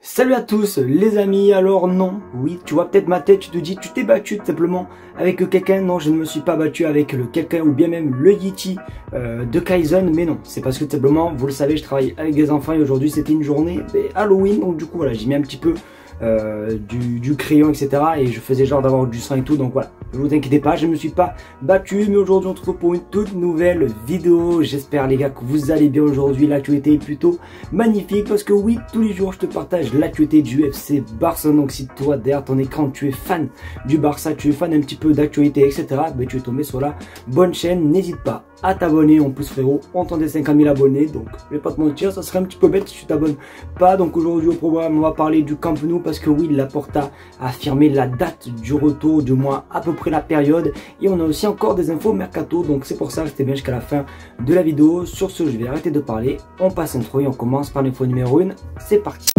Salut à tous les amis, alors non, oui, tu vois peut-être ma tête, tu te dis tu t'es battu tout simplement avec quelqu'un. Non, je ne me suis pas battu avec le quelqu'un ou bien même le Yeti de Kaizen, mais non, c'est parce que tout simplement, vous le savez, je travaille avec des enfants et aujourd'hui c'était une journée Halloween, donc du coup voilà, j'ai mis un petit peu du crayon etc et je faisais genre d'avoir du sang et tout, donc voilà, ne vous inquiétez pas, je ne me suis pas battu, mais aujourd'hui on se retrouve pour une toute nouvelle vidéo. J'espère les gars que vous allez bien aujourd'hui. L'actualité est plutôt magnifique parce que oui, tous les jours je te partage l'actualité du FC Barcelone. Donc si toi derrière ton écran tu es fan du Barça, tu es fan un petit peu d'actualité etc, ben, tu es tombé sur la bonne chaîne. N'hésite pas à t'abonner, en plus frérot, on tend des 50 000 abonnés, donc je vais pas te mentir, ça serait un petit peu bête si tu t'abonnes pas. Donc aujourd'hui au programme on va parler du Camp Nou parce que oui, Laporta a affirmé la date du retour, du moins à peu près la période, et on a aussi encore des infos mercato, donc c'est pour ça restez bien jusqu'à la fin de la vidéo. Sur ce, je vais arrêter de parler, on passe intro et on commence par l'info numéro 1, c'est parti.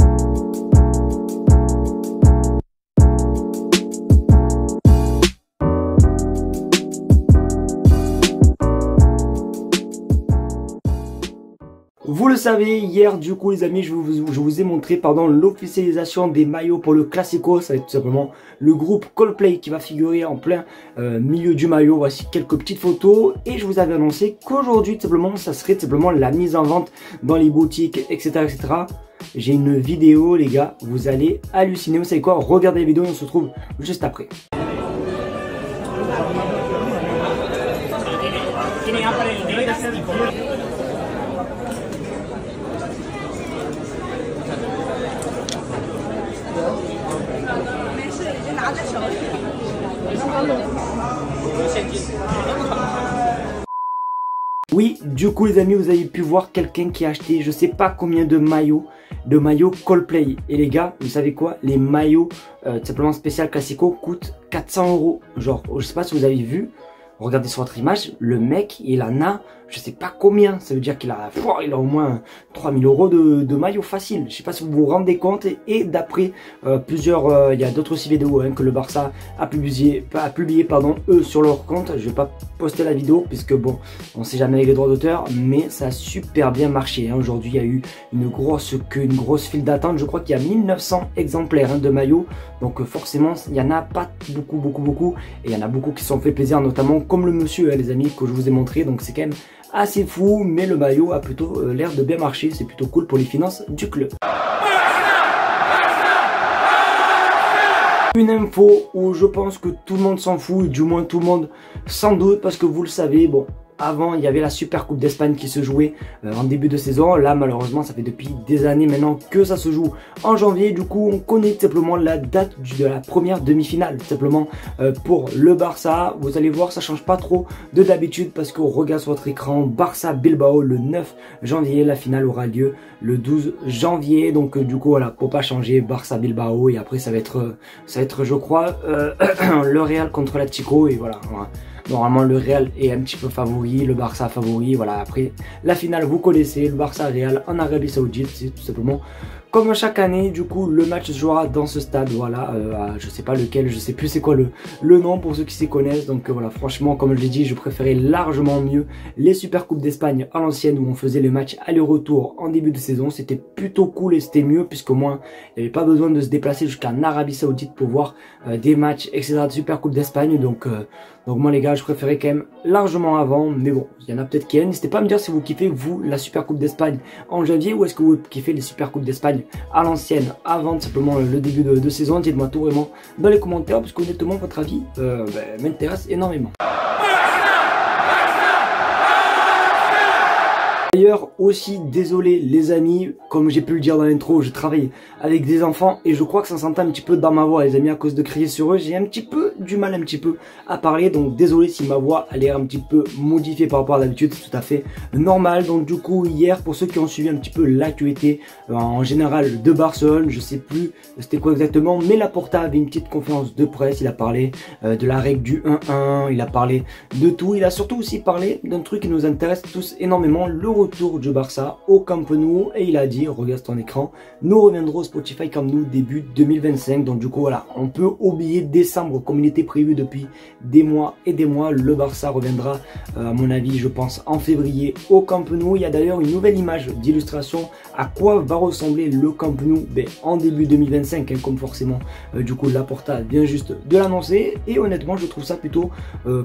Vous le savez, hier du coup les amis, je vous ai montré l'officialisation des maillots pour le Classico. Ça va être tout simplement le groupe Coldplay qui va figurer en plein milieu du maillot. Voici quelques petites photos et je vous avais annoncé qu'aujourd'hui tout simplement ça serait tout simplement la mise en vente dans les boutiques etc etc. J'ai une vidéo les gars, vous allez halluciner. Vous savez quoi, regardez la vidéo et on se retrouve juste après. Oui, du coup les amis, vous avez pu voir quelqu'un qui a acheté je sais pas combien de maillots Coldplay. Et les gars, vous savez quoi, les maillots tout simplement spécial Classico coûtent 400 €. Genre, je sais pas si vous avez vu, regardez sur votre image, le mec il en a je sais pas combien, ça veut dire qu'il a au moins 3000 € de maillot facile. Je sais pas si vous vous rendez compte, et d'après plusieurs, il y a d'autres aussi vidéos que le Barça a publié eux sur leur compte. Je vais pas poster la vidéo puisque bon, on sait jamais avec les droits d'auteur, mais ça a super bien marché. Aujourd'hui il y a eu une grosse file d'attente, je crois qu'il y a 1900 exemplaires de maillots, donc forcément il y en a pas beaucoup, et il y en a beaucoup qui se sont fait plaisir, notamment comme le monsieur les amis que je vous ai montré, donc c'est quand même assez fou, mais le maillot a plutôt l'air de bien marcher, c'est plutôt cool pour les finances du club. Une info où je pense que tout le monde s'en fout, du moins tout le monde sans doute, parce que vous le savez, bon, avant il y avait la Super Coupe d'Espagne qui se jouait en début de saison. Là malheureusement ça fait depuis des années maintenant que ça se joue en janvier. Du coup on connaît tout simplement la date de la première demi-finale tout simplement pour le Barça. Vous allez voir, ça change pas trop de d'habitude parce qu'on regarde sur votre écran Barça Bilbao le 9 janvier. La finale aura lieu le 12 janvier. Donc du coup voilà, pour pas changer, Barça Bilbao, et après ça va être je crois le Real contre l'Atlético, et voilà. Normalement le Real est un petit peu favori, le Barça favori, voilà. Après la finale vous connaissez, le Barça Real en Arabie Saoudite, c'est tout simplement comme chaque année. Du coup le match se jouera dans ce stade, voilà, je sais pas lequel, je sais plus c'est quoi le nom pour ceux qui s'y connaissent. Donc voilà, franchement comme je l'ai dit, je préférais largement mieux les Super Coupes d'Espagne à l'ancienne où on faisait les matchs aller-retour en début de saison. C'était plutôt cool et c'était mieux puisqu'au moins il n'y avait pas besoin de se déplacer jusqu'en Arabie Saoudite pour voir des matchs etc de Super Coupe d'Espagne. Donc moi les gars, je préférais quand même largement avant, mais bon, il y en a peut-être qui aiment. N'hésitez pas à me dire si vous kiffez vous la Super Coupe d'Espagne en janvier, ou est-ce que vous kiffez les Super Coupes d'Espagne à l'ancienne avant tout simplement le début de saison. Dites-moi tout vraiment dans les commentaires parce qu'honnêtement votre avis m'intéresse énormément. D'ailleurs aussi désolé les amis, comme j'ai pu le dire dans l'intro, je travaille avec des enfants et je crois que ça s'entend un petit peu dans ma voix les amis, à cause de crier sur eux. J'ai un petit peu du mal à parler, donc désolé si ma voix a l'air un petit peu modifiée par rapport à d'habitude, c'est tout à fait normal. Donc du coup hier, pour ceux qui ont suivi un petit peu l'actualité en général de Barcelone, je sais plus c'était quoi exactement, mais Laporta avait une petite conférence de presse. Il a parlé de la règle du 1-1, il a parlé de tout, il a surtout aussi parlé d'un truc qui nous intéresse tous énormément, le retour retour du Barça au Camp Nou et il a dit, regarde ton écran, nous reviendrons au Spotify Camp Nou début 2025. Donc du coup voilà, on peut oublier décembre comme il était prévu depuis des mois et des mois. Le Barça reviendra à mon avis je pense en février au Camp Nou. Il y a d'ailleurs une nouvelle image d'illustration à quoi va ressembler le Camp Nou en début 2025 hein, comme forcément du coup Laporta vient juste de l'annoncer et honnêtement je trouve ça plutôt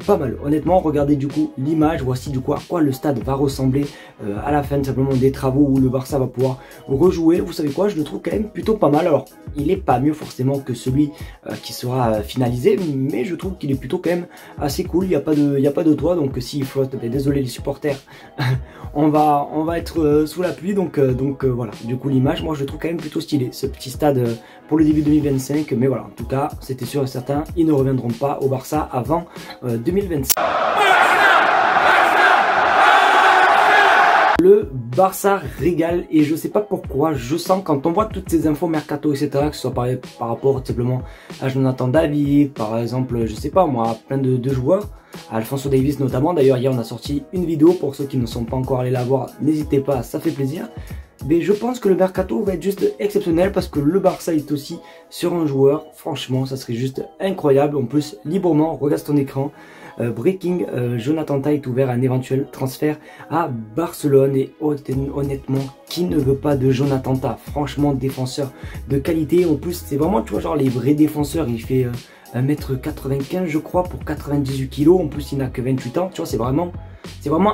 pas mal. Honnêtement regardez du coup l'image, voici du coup à quoi le stade va ressembler à la fin simplement des travaux où le Barça va pouvoir rejouer. Vous savez quoi, je le trouve quand même plutôt pas mal. Alors il est pas mieux forcément que celui qui sera finalisé, mais je trouve qu'il est plutôt quand même assez cool. Il n'y a pas de toit, donc s'il flotte, désolé les supporters, on va être sous la pluie. Donc voilà, du coup l'image, moi je le trouve quand même plutôt stylé, ce petit stade pour le début 2025. Mais voilà, en tout cas c'était sûr et certain, ils ne reviendront pas au Barça avant 2025. Le Barça régale et je sais pas pourquoi, je sens quand on voit toutes ces infos mercato etc, que ce soit par rapport simplement à Jonathan David, par exemple, je sais pas moi, plein de joueurs, à Alphonso Davies notamment. D'ailleurs hier on a sorti une vidéo, pour ceux qui ne sont pas encore allés la voir, n'hésitez pas, ça fait plaisir. Mais je pense que le mercato va être juste exceptionnel parce que le Barça est aussi sur un joueur, franchement ça serait juste incroyable. En plus librement, regarde ton écran. Breaking, Jonathan Tah est ouvert à un éventuel transfert à Barcelone et honnêtement, qui ne veut pas de Jonathan Tah? Franchement, défenseur de qualité. En plus, c'est vraiment, tu vois, genre les vrais défenseurs. Il fait 1m95 je crois pour 98 kg. En plus, il n'a que 28 ans. Tu vois, c'est vraiment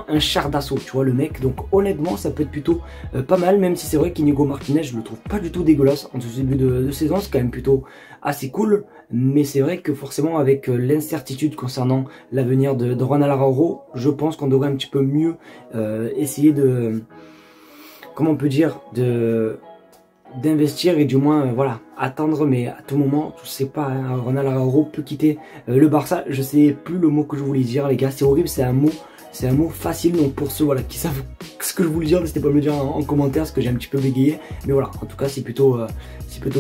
un char d'assaut, tu vois le mec. Donc honnêtement, ça peut être plutôt pas mal, même si c'est vrai qu'Inigo Martinez, je le trouve pas du tout dégueulasse en ce début de saison. C'est quand même plutôt assez cool. Mais c'est vrai que forcément avec l'incertitude concernant l'avenir de Ronald Araujo, je pense qu'on devrait un petit peu mieux essayer de, comment on peut dire, d'investir et du moins voilà, attendre. Mais à tout moment, je sais pas, hein, Ronald Araujo peut quitter le Barça. Je sais plus le mot que je voulais dire les gars, c'est horrible, c'est un mot facile, donc pour ceux voilà, qui savent ce que je voulais dire, n'hésitez pas à me le dire en commentaire, parce que j'ai un petit peu bégayé. Mais voilà, en tout cas c'est plutôt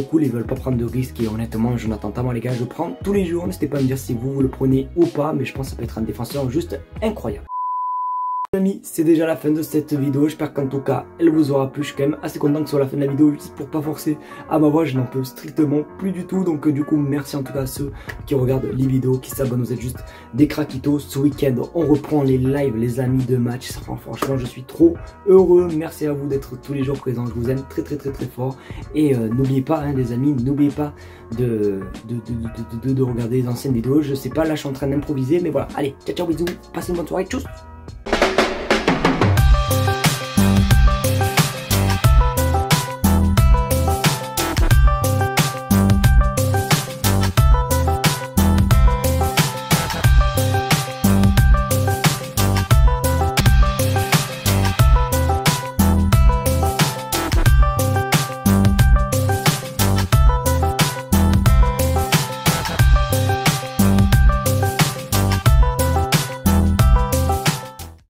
cool, ils veulent pas prendre de risques et honnêtement Jonathan Tah, moi les gars, je prends tous les jours. N'hésitez pas à me dire si vous le prenez ou pas, mais je pense que ça peut être un défenseur juste incroyable. Les amis, c'est déjà la fin de cette vidéo, j'espère qu'en tout cas elle vous aura plu. Je suis quand même assez content que ce soit la fin de la vidéo, juste pour pas forcer à ma voix, je n'en peux strictement plus du tout. Donc du coup merci en tout cas à ceux qui regardent les vidéos, qui s'abonnent, vous êtes juste des craquitos. Ce week-end on reprend les lives les amis de match, franchement je suis trop heureux. Merci à vous d'être tous les jours présents, je vous aime très fort. Et n'oubliez pas hein, les amis, n'oubliez pas de regarder les anciennes vidéos. Je sais pas, là je suis en train d'improviser, mais voilà, allez, ciao bisous, passez une bonne soirée, tchuss.